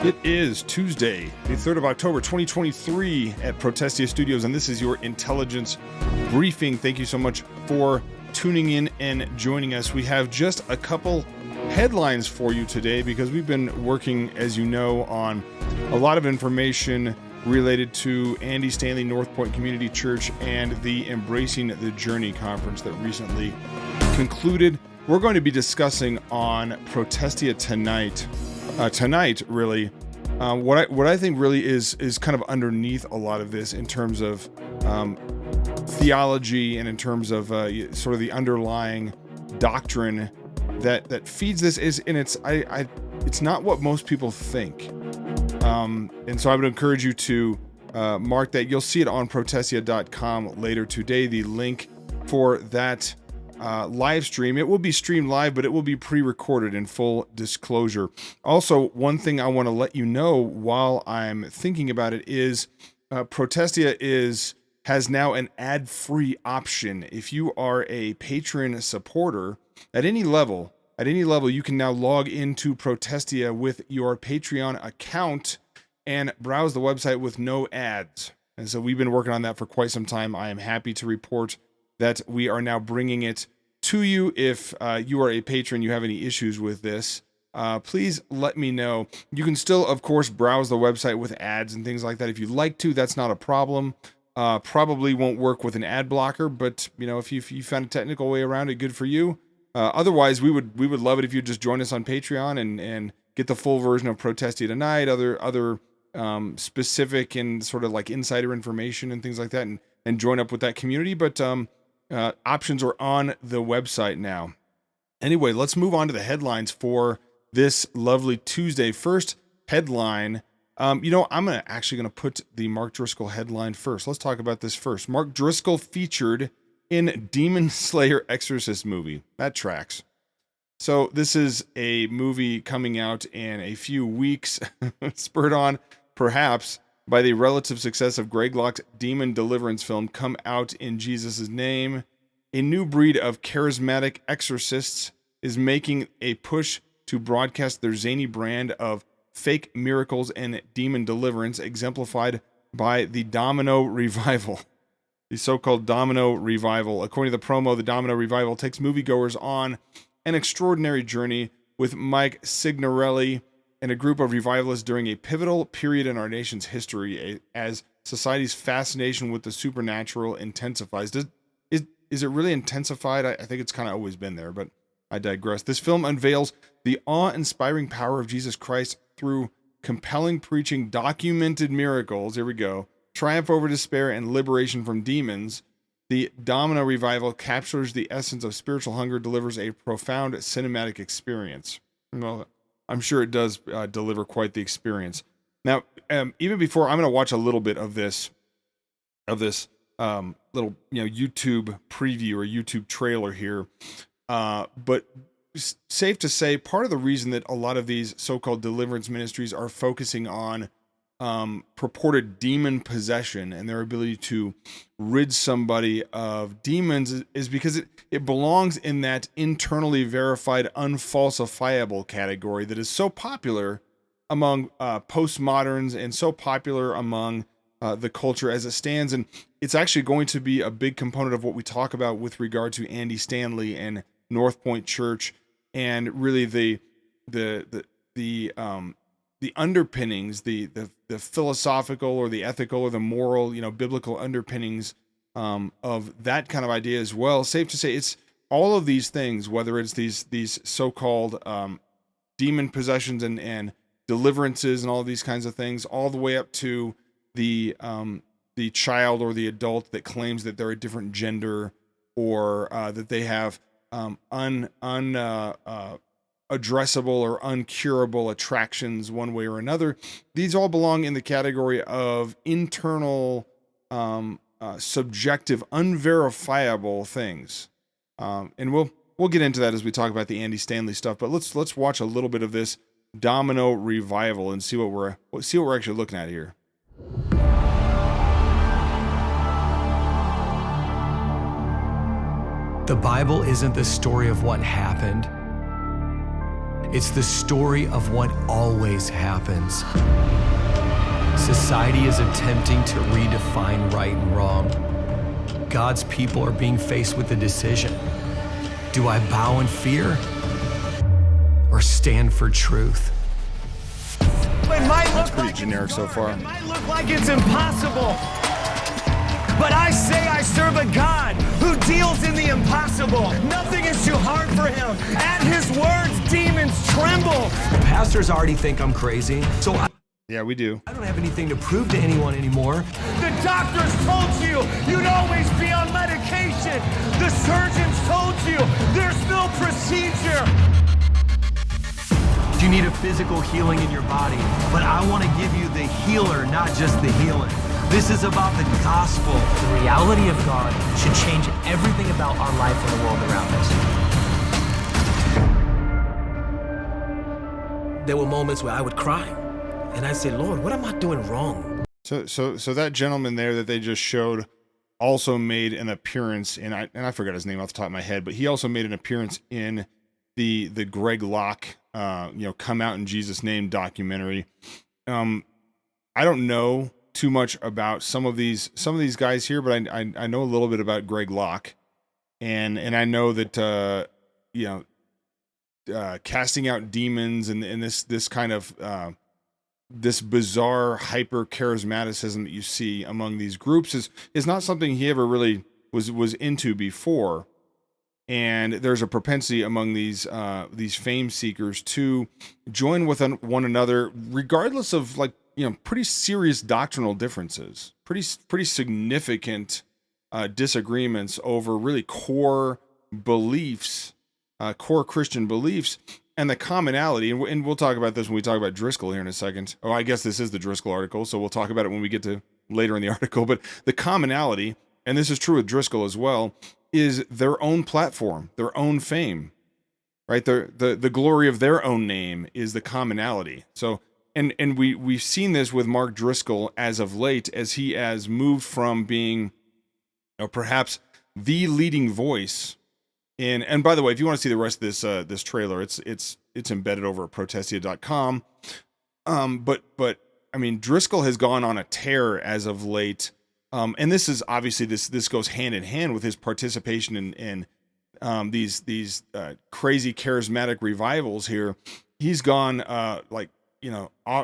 It is Tuesday, the 3rd of October, 2023 at Protestia Studios, and this is your intelligence briefing. Thank you so much for tuning in and joining us. We have just a couple headlines for you today because we've been working, as you know, on a lot of information related to Andy Stanley North Point Community Church and the Embracing the Journey conference that recently concluded. We're going to be discussing on Protestia tonight, what I think really is kind of underneath a lot of this in terms of theology and in terms of sort of the underlying doctrine that feeds this it's not what most people think. And so I would encourage you to mark that. You'll see it on protestia.com later today, the link for that live stream. It will be streamed live, but it will be pre-recorded in full disclosure. Also, one thing I want to let you know while I'm thinking about it is Protestia has now an ad-free option. If you are a patron supporter at any level, you can now log into Protestia with your Patreon account and browse the website with no ads. And so we've been working on that for quite some time. I am happy to report that we are now bringing it to you. If you are a patron, you have any issues with this, please let me know. You can still, of course, browse the website with ads and things like that. If you'd like to, that's not a problem. Probably won't work with an ad blocker, but if you found a technical way around it, good for you. Otherwise, we would love it if you'd just join us on Patreon and get the full version of Protestia tonight, other specific and sort of like insider information and things like that, and join up with that community. But options are on the website now. Anyway, let's move on to the headlines for this lovely Tuesday. First headline, I'm actually going to put the Mark Driscoll headline first. Let's talk about this first. Mark Driscoll featured in Demon Slayer Exorcist movie. That tracks. So this is a movie coming out in a few weeks, spurred on perhaps by the relative success of Greg Locke's Demon Deliverance film, Come Out in Jesus' Name. A new breed of charismatic exorcists is making a push to broadcast their zany brand of fake miracles and demon deliverance, exemplified by the Domino Revival. The so-called Domino Revival. According to the promo, the Domino Revival takes moviegoers on an extraordinary journey with Mike Signorelli and a group of revivalists during a pivotal period in our nation's history as society's fascination with the supernatural intensifies. Is it really intensified? I think it's kind of always been there, but I digress. This film unveils the awe-inspiring power of Jesus Christ through compelling preaching, documented miracles, here we go, triumph over despair, and liberation from demons. The Domino Revival captures the essence of spiritual hunger, delivers a profound cinematic experience. Well, I'm sure it does deliver quite the experience. Now, even before, I'm going to watch a little bit of this little YouTube preview or YouTube trailer here. But safe to say, part of the reason that a lot of these so-called deliverance ministries are focusing on purported demon possession and their ability to rid somebody of demons is because it belongs in that internally verified, unfalsifiable category that is so popular among postmoderns and so popular among the culture as it stands. And it's actually going to be a big component of what we talk about with regard to Andy Stanley and North Point Church, and really the underpinnings, the philosophical or the ethical or the moral, biblical underpinnings of that kind of idea as well. Safe to say, it's all of these things, whether it's these so-called demon possessions and deliverances and all of these kinds of things, all the way up to the child or the adult that claims that they're a different gender or that they have addressable or uncurable attractions one way or another. These all belong in the category of internal, subjective, unverifiable things. And we'll get into that as we talk about the Andy Stanley stuff. But let's watch a little bit of this Domino Revival and see what we're actually looking at here. The Bible isn't the story of what happened. It's the story of what always happens. Society is attempting to redefine right and wrong. God's people are being faced with a decision. Do I bow in fear or stand for truth? It might That's look pretty like generic it's so hard. far. It might look like it's impossible. But I say I serve a God who deals in the impossible. Nothing is too hard for him. At his words, demons tremble. Pastors already think I'm crazy, so Yeah, we do. I don't have anything to prove to anyone anymore. The doctors told you you'd always be on medication. The surgeons told you there's no procedure. You need a physical healing in your body, but I want to give you the healer, not just the healing. This is about the gospel. The reality of God should change everything about our life and the world around us. There were moments where I would cry, and I'd say, Lord, what am I doing wrong? So that gentleman there that they just showed also made an appearance in, I forgot his name off the top of my head, but he also made an appearance in the Greg Locke, Come Out in Jesus' Name documentary. I don't know too much about some of these guys here, but I know a little bit about Greg Locke, and I know that casting out demons and this kind of this bizarre hyper charismaticism that you see among these groups is not something he ever really was into before. And there's a propensity among these fame seekers to join with one another, regardless of pretty serious doctrinal differences, pretty significant disagreements over really core beliefs, core Christian beliefs, and the commonality. And we'll talk about this when we talk about Driscoll here in a second. Oh, I guess this is the Driscoll article, so we'll talk about it when we get to later in the article. But the commonality, and this is true with Driscoll as well, is their own platform, their own fame, right? The glory of their own name is the commonality. So, and we've seen this with Mark Driscoll as of late, as he has moved from being perhaps the leading voice in, and by the way, if you want to see the rest of this trailer, it's embedded over at protestia.com. But I mean, Driscoll has gone on a tear as of late. And this is obviously this goes hand in hand with his participation in these crazy charismatic revivals here. He's gone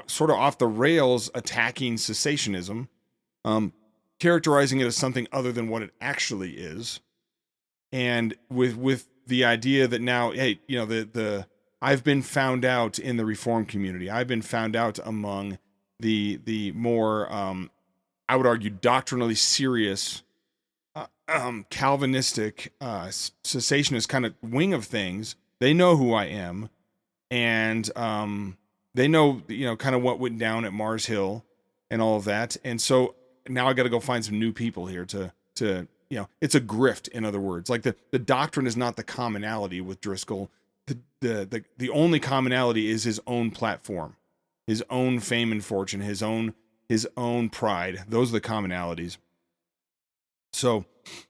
sort of off the rails, attacking cessationism, characterizing it as something other than what it actually is, and with the idea that now, hey, the I've been found out in the Reformed community. I've been found out among the more I would argue doctrinally serious, Calvinistic, cessationist kind of wing of things. They know who I am, and they know kind of what went down at Mars Hill and all of that. And so now I got to go find some new people here to it's a grift. In other words, like the doctrine is not the commonality with Driscoll. The only commonality is his own platform, his own fame and fortune, his own pride. Those are the commonalities. So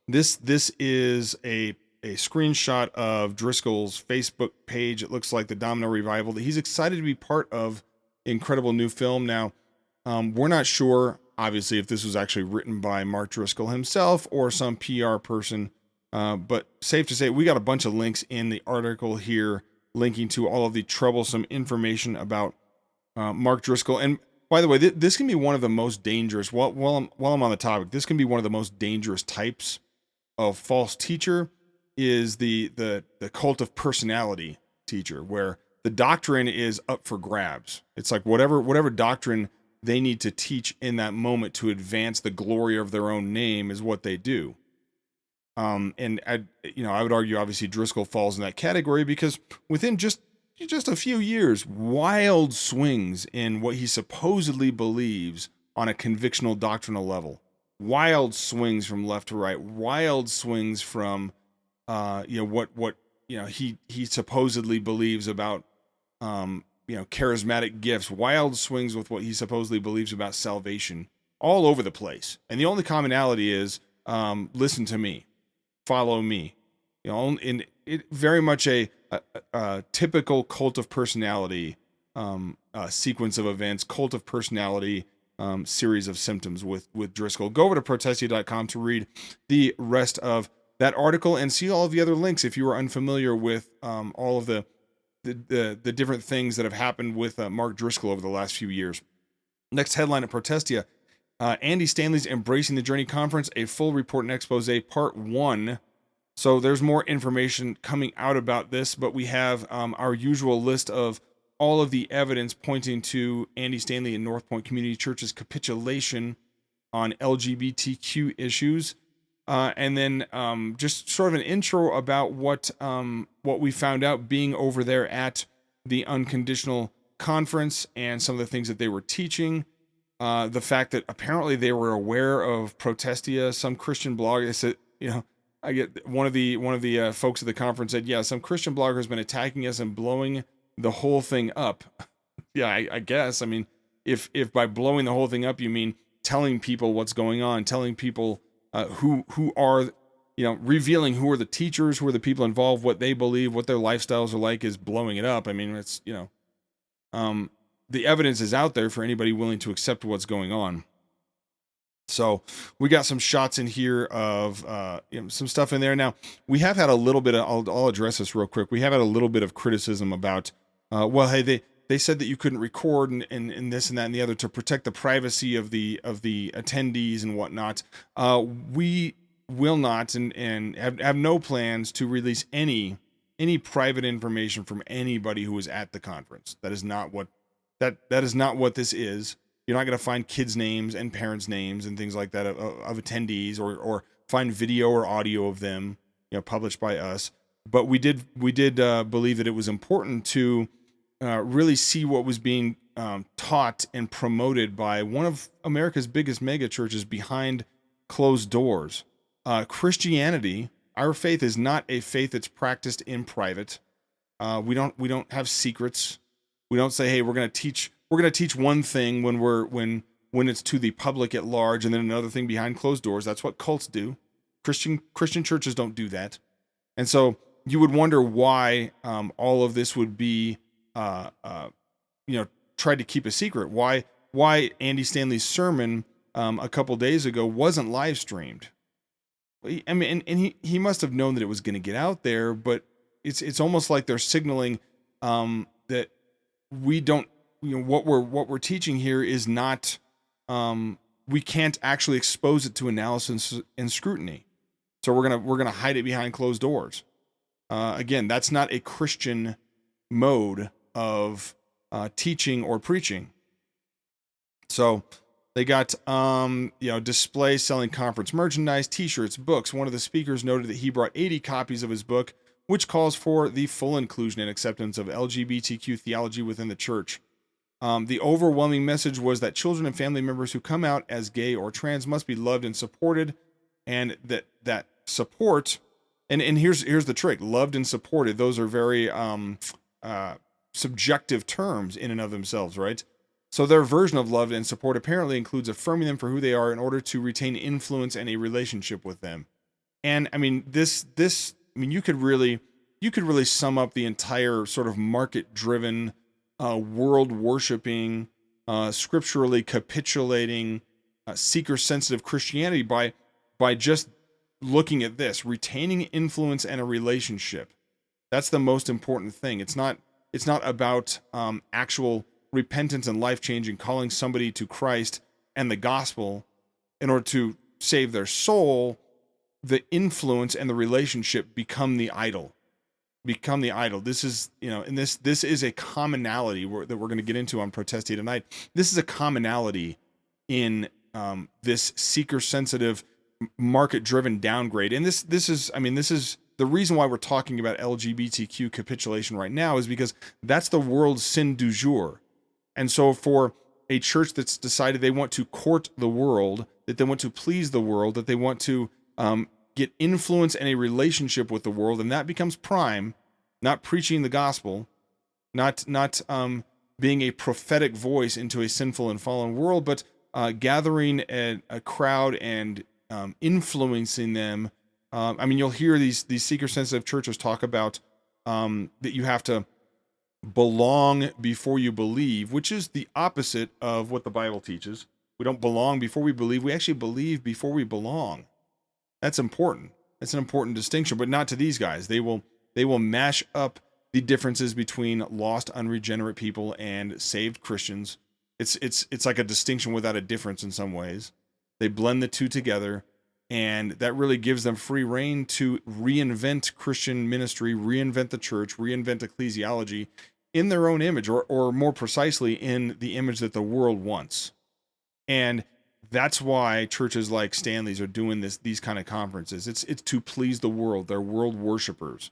this is a screenshot of Driscoll's Facebook page. It looks like the Domino Revival that he's excited to be part of. Incredible new film. Now, we're not sure, obviously, if this was actually written by Mark Driscoll himself or some PR person, but safe to say we got a bunch of links in the article here linking to all of the troublesome information about Mark Driscoll. And by the way, this can be one of the most dangerous, while I'm on the topic, this can be one of the most dangerous types of false teacher, is the cult of personality teacher, where the doctrine is up for grabs. It's like whatever doctrine they need to teach in that moment to advance the glory of their own name is what they do. And I would argue, obviously, Driscoll falls in that category because within just a few years, wild swings in what he supposedly believes on a convictional doctrinal level, wild swings from left to right, wild swings from, what he supposedly believes about, charismatic gifts, wild swings with what he supposedly believes about salvation, all over the place. And the only commonality is, listen to me, follow me, in it very much a typical cult of personality sequence of events, cult of personality series of symptoms with Driscoll. Go over to protestia.com to read the rest of that article and see all of the other links if you are unfamiliar with all of the different things that have happened with Mark Driscoll over the last few years. Next headline at Protestia, Andy Stanley's Embracing the Journey Conference, a full report and expose, part 1. So there's more information coming out about this, but we have our usual list of all of the evidence pointing to Andy Stanley and North Point Community Church's capitulation on LGBTQ issues. And then just sort of an intro about what we found out being over there at the Unconditional Conference and some of the things that they were teaching. The fact that apparently they were aware of Protestia. Some Christian blogger said, I get one of the folks at the conference said, yeah, some Christian blogger has been attacking us and blowing the whole thing up. Yeah, I guess. I mean, if by blowing the whole thing up you mean telling people what's going on, telling people who are, revealing who are the teachers, who are the people involved, what they believe, what their lifestyles are like, is blowing it up. I mean, it's, the evidence is out there for anybody willing to accept what's going on. So we got some shots in here of some stuff in there. Now, we have had a little bit of, I'll address this real quick. We have had a little bit of criticism about, hey, they said that you couldn't record and this and that and the other to protect the privacy of the attendees and whatnot. We will not and have no plans to release any private information from anybody who was at the conference. That is not what that is not what this is. You're not going to find kids' names and parents' names and things like that of attendees, or find video or audio of them, published by us. But we did believe that it was important to really see what was being taught and promoted by one of America's biggest mega churches behind closed doors. Christianity, our faith, is not a faith that's practiced in private. We don't have secrets. We don't say, hey, we're going to teach one thing when it's to the public at large, and then another thing behind closed doors. That's what cults do. Christian churches don't do that. And so you would wonder why all of this would be tried to keep a secret. Why Andy Stanley's sermon a couple days ago wasn't live streamed. I mean, and he must have known that it was going to get out there, but it's almost like they're signaling that we don't, what we're teaching here is not, we can't actually expose it to analysis and scrutiny. So we're gonna hide it behind closed doors. Again, that's not a Christian mode of teaching or preaching. So they got display selling conference merchandise, t-shirts, books. One of the speakers noted that he brought 80 copies of his book, which calls for the full inclusion and acceptance of LGBTQ theology within the church. The overwhelming message was that children and family members who come out as gay or trans must be loved and supported, and that support, and here's the trick: loved and supported. Those are very subjective terms in and of themselves, right? So their version of love and support apparently includes affirming them for who they are in order to retain influence and a relationship with them. And I mean, you could really sum up the entire sort of market-driven, world-worshiping, scripturally capitulating, seeker-sensitive Christianity by just looking at this: retaining influence and a relationship. That's the most important thing. It's not about actual repentance and life-changing, calling somebody to Christ and the gospel in order to save their soul. The influence and the relationship become the idol. This is, and this is a commonality that we're going to get into on Protestia tonight. This is a commonality in this seeker-sensitive, market-driven downgrade. And this is the reason why we're talking about LGBTQ capitulation right now, is because that's the world's sin du jour. And so for a church that's decided they want to court the world, that they want to please the world, that they want to get influence and a relationship with the world, and that becomes prime, not preaching the gospel, not being a prophetic voice into a sinful and fallen world, but gathering a crowd and influencing them I mean, you'll hear these seeker-sensitive churches talk about that you have to belong before you believe, which is the opposite of what the Bible teaches. We don't belong before we believe. We actually believe before we belong. That's important. That's an important distinction, but not to these guys. They will mash up the differences between lost, unregenerate people and saved Christians. It's like a distinction without a difference in some ways. They blend the two together, and that really gives them free rein to reinvent Christian ministry, reinvent the church, reinvent ecclesiology in their own image, or more precisely, in the image that the world wants. And that's why churches like Stanley's are doing these kind of conferences. It's to please the world. They're world worshipers.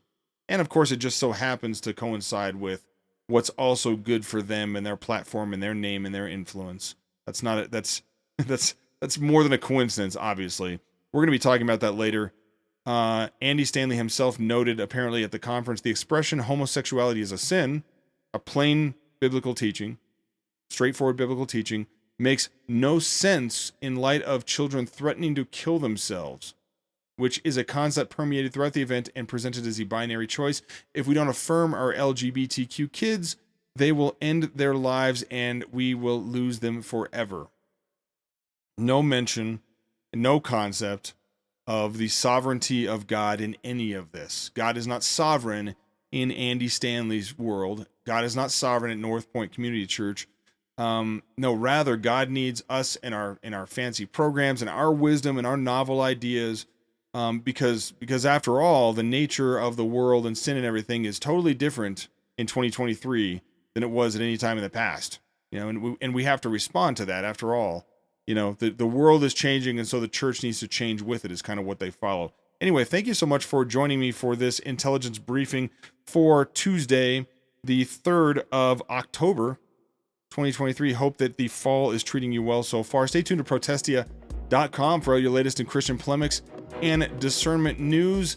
And of course, it just so happens to coincide with what's also good for them and their platform and their name and their influence. That's more than a coincidence, obviously. We're going to be talking about that later. Andy Stanley himself noted apparently at the conference, the expression homosexuality is a sin, a plain biblical teaching, straightforward biblical teaching, makes no sense in light of children threatening to kill themselves, which is a concept permeated throughout the event and presented as a binary choice. If we don't affirm our LGBTQ kids, they will end their lives and we will lose them forever. No mention, no concept of the sovereignty of God in any of this. God is not sovereign in Andy Stanley's world. God is not sovereign at North Point Community Church. No, rather, God needs us in our fancy programs and our wisdom and our novel ideas, because after all, the nature of the world and sin and everything is totally different in 2023 than it was at any time in the past. And we have to respond to that. After all, the world is changing, and so the church needs to change with it, is kind of what they follow. Anyway, thank you so much for joining me for this intelligence briefing for Tuesday, the 3rd of October, 2023. Hope that the fall is treating you well so far. Stay tuned to Protestia.com for all your latest in Christian polemics and discernment news.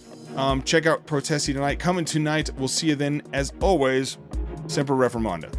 Check out Protestia tonight. Coming tonight. We'll see you then. As always, Semper Reformanda.